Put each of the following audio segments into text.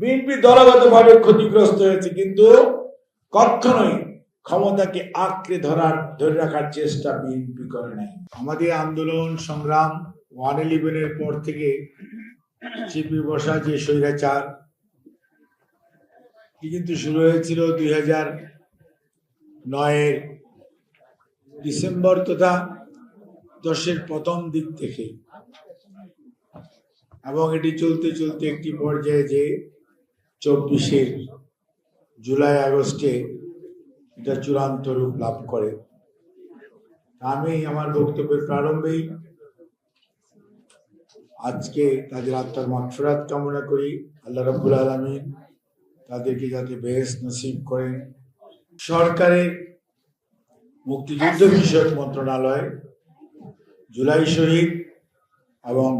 BNP দলগতভাবে ক্ষতিগ্রস্ত হয়েছে, কিন্তু কখনোই ক্ষমতাকে আঁকড়ে ধরে রাখার চেষ্টা বিএনপি করে নাই। আমাদের আন্দোলন সংগ্রাম 111-এর পর থেকে চিপি বসা যে স্বৈরাচার কিন্তু শুরু হয়েছিল 2009-এর ডিসেম্বর তথা 10-এর প্রথম দিক থেকে, এবং এটি চলতে চলতে একটি পর্যায়ে যে 24-এর জুলাই আগস্টে এটা চূড়ান্ত রূপ লাভ করে। আমি আমার বক্তব্যের প্রারম্ভেই আজকে তাদের আত্মার মাগফিরাত কামনা করি। আল্লাহ রাব্বুল আলামিন তাদেরকে যাতে বেহেশত নসিব করেন। সরকারের মুক্তিযুদ্ধ বিষয়ক মন্ত্রণালয় জুলাই শহীদ এবং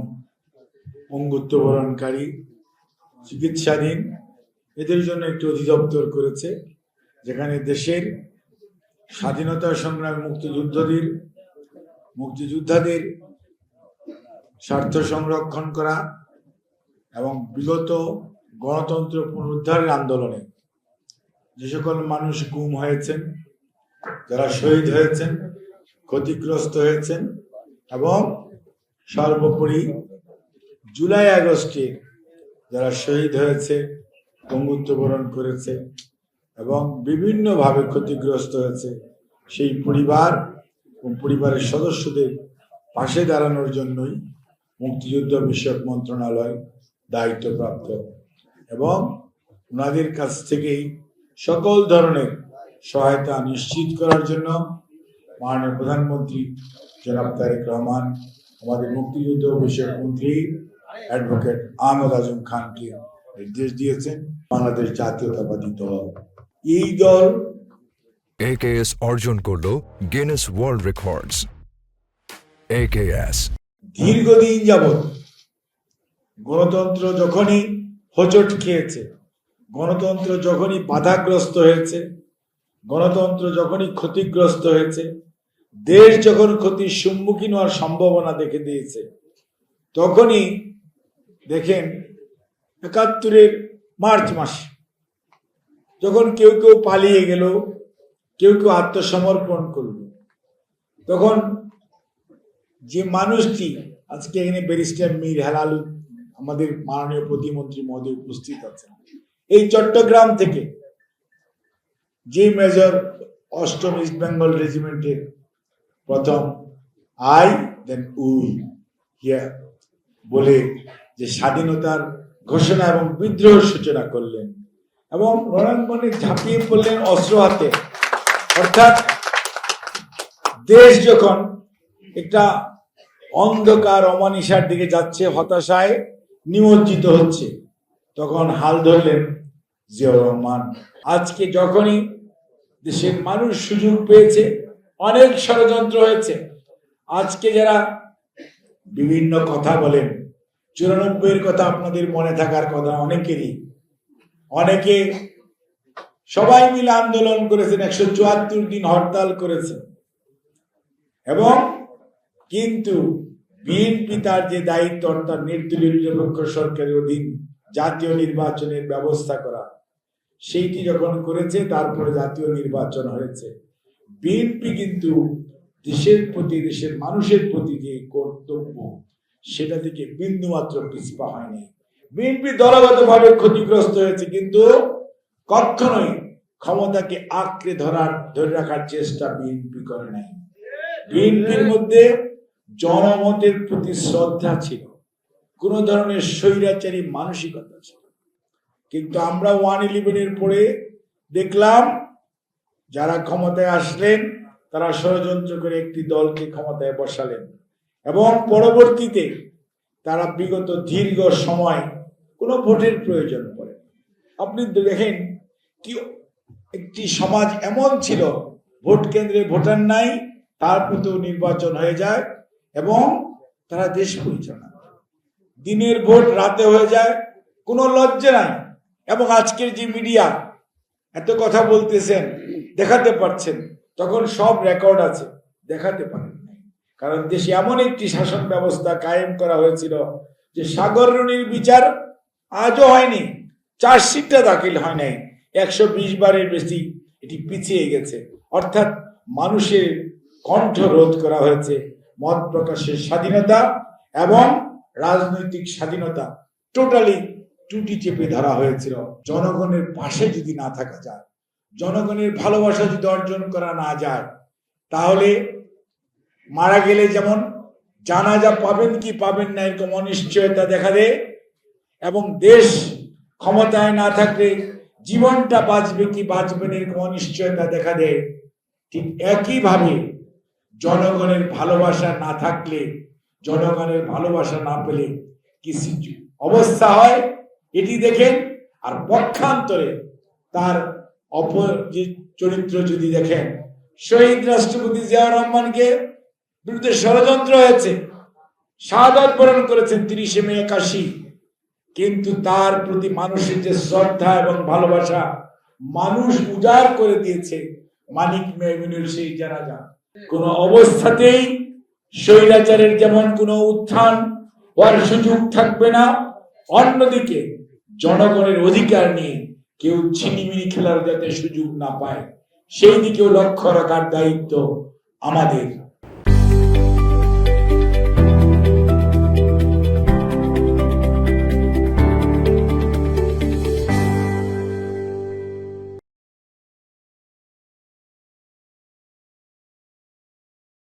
অঙ্গুত্ববরণকারী চিকিৎসাধীন এদের জন্য একটি অধিদপ্তর করেছে, যেখানে দেশের স্বাধীনতা সংগ্রামী মুক্তিযোদ্ধাদের স্বার্থ সংরক্ষণ করা এবং বিগত গণতন্ত্র পুনরুদ্ধারের আন্দোলনে যে সকল মানুষ গুম হয়েছেন, যারা শহীদ হয়েছেন, ক্ষতিগ্রস্ত হয়েছেন, এবং সর্বোপরি জুলাই আগস্টে যারা শহীদ হয়েছে, অঙ্গুত্ববরণ করেছে এবং বিভিন্নভাবে ক্ষতিগ্রস্ত হয়েছে, সেই পরিবার এবং পরিবারের সদস্যদের পাশে দাঁড়ানোর জন্যই মুক্তিযুদ্ধ বিষয়ক মন্ত্রণালয় দায়িত্বপ্রাপ্ত, এবং ওনাদের কাছ থেকেই সকল ধরনের সহায়তা নিশ্চিত করার জন্য মাননীয় প্রধানমন্ত্রী জনাব তারেক রহমান আমাদের মুক্তিযুদ্ধ বিষয়ক মন্ত্রী অ্যাডভোকেট আহমদ আজম খানকে নির্দেশ দিয়েছেন। বাংলাদেশ জাতীয়তাবাদী দল, এই দল AKS অর্জন করলো গিনেস ওয়ার্ল্ড রেকর্ডস। AKS দীর্ঘদিন যাবৎ গণতন্ত্র যখনই হোঁচট খেয়েছে, গণতন্ত্র যখনই বাধাগ্রস্ত হয়েছে, গণতন্ত্র যখনই ক্ষতিগ্রস্ত হয়েছে, দেশ যখন ক্ষতির সম্মুখীন হওয়ার সম্ভাবনা দেখে দিয়েছে, তখনই দেখেন ৭১-এর মার্চ মাসে যখন কেউ কেউ পালিয়ে গেল, কেউ কেউ আত্মসমর্পণ করল, তখন যে মানুষটি আজকে এখানে ব্যারিস্টার মীর হেলাল আমাদের মাননীয় প্রতিমন্ত্রী মহোদয় উপস্থিত আছেন, এই চট্টগ্রাম থেকে যে মেজর ৮ম ইস্ট বেঙ্গল রেজিমেন্টের প্রথম আই দেন উই হিয়ার বলে যে স্বাধীনতার ঘোষণা এবং বিদ্রোহ সূচনা করলেন এবং রণাঙ্গনে ঝাঁপিয়ে পড়লেন অস্ত্র হাতে। অর্থাৎ দেশ যখন একটা অন্ধকার অমানিসার দিকে যাচ্ছে, হতাশায় নিমজ্জিত হচ্ছে, তখন হাল ধরলেন জিয়াউর রহমান। আজকে যখনই দেশের মানুষ সুযোগ পেয়েছে, অনেক ষড়যন্ত্র হয়েছে। আজকে যারা বিভিন্ন কথা বলেন, ৯৪-এর কথা আপনাদের মনে থাকার কথা অনেকেরই, অনেকে সবাই মিলে আন্দোলন করেছেন, ১৭৪ দিন হরতাল করেছেন, এবং কিন্তু বিএনপি তার যে দায়িত্ব, অর্থাৎ নির্দলীয় নিরপেক্ষ সরকারের অধীন জাতীয় নির্বাচনের ব্যবস্থা করা, সেইটি যখন করেছে, তারপরে জাতীয় নির্বাচন হয়েছে। বিএনপি কিন্তু দেশের প্রতি, দেশের মানুষের প্রতি যে কর্তব্য, সেটা থেকে বিন্দুমাত্র পিছপা হয়নি। বিএনপি দলগতভাবে ক্ষতিগ্রস্ত হয়েছে, কিন্তু কখনোই ক্ষমতাকে আঁকড়ে ধরে রাখার চেষ্টা বিএনপি করে নাই। বিএনপির মধ্যে জনমতের প্রতি শ্রদ্ধা ছিল, কোন ধরনের স্বৈরাচারী মানসিকতা ছিল। কিন্তু আমরা 111-এর পরে দেখলাম যারা ক্ষমতায় আসলেন, তারা ষড়যন্ত্র করে একটি দলকে ক্ষমতায় বসালেন, এবং পরবর্তীতে তারা বিগত দীর্ঘ সময় কোনো ভোটের প্রয়োজন পড়ে। আপনি দেখেন কি একটি সমাজ এমন ছিল, ভোট কেন্দ্রে ভোটার নাই, তারপরেও নির্বাচন হয়ে যায় এবং তারা দেশ পরিচালনা করে। দিনের ভোট রাতে হয়ে যায়, কোনো লজ্জা নাই। এবং আজকের যে মিডিয়া এত কথা বলতেছেন, দেখাতে পারছেন, তখন সব রেকর্ড আছে, দেখাতে পারেন নাই। কারণ দেশে এমন একটি শাসন ব্যবস্থা কায়েম করা হয়েছিল যে সাগররণীর বিচার আজও হয়নি। চার্জশিটটা দাখিল হয় নাই, 120 বারের বেশি এটি পিছিয়ে গেছে। অর্থাৎ মানুষের কণ্ঠ রোধ করা হয়েছে, মত প্রকাশের স্বাধীনতা এবং রাজনৈতিক স্বাধীনতা টোটালি টুটি চেপে ধরা হয়েছিল। জনগণের পাশে যদি না থাকা যায়, জনগণের ভালোবাসা যদি অর্জন করা না যায়, তাহলে মারা গেলে যেমন জানাজা পাবেন কি পাবেন না এরকম অনিশ্চয়তা দেখা দেয়, এবং দেশ ক্ষমতায় না থাকলে জীবনটা বাঁচবে কি বাঁচবে না এরকম অনিশ্চয়তা দেখা দেয়। ঠিক একইভাবে জনগণের ভালোবাসা না থাকলে, জনগণের ভালোবাসা না পেলে কিছু অবস্থা হয় এটি দেখেন। আর পক্ষান্তরে তার অপর যে চরিত্র যদি দেখেন, শহীদ রাষ্ট্রপতি জিয়াউর রহমানকে বিরুদ্ধে ষড়যন্ত্র হয়েছে, শাহাদাত বরণ করেছেন 30 মে 81, কিন্তু তার প্রতি মানুষের যে শ্রদ্ধা এবং ভালোবাসা মানুষ উজাড় করে দিয়েছে মানিক মেহমিনুর সেই জানাজা। কোন অবস্থাতেই স্বৈরাচারের যেমন কোনো উত্থান হওয়ার সুযোগ থাকবে না, অন্যদিকে জনগণের অধিকার নিয়ে কেউ ছিনিমিনি খেলার যাতে সুযোগ না পায় সেই দিকেও লক্ষ্য রাখার দায়িত্ব আমাদের।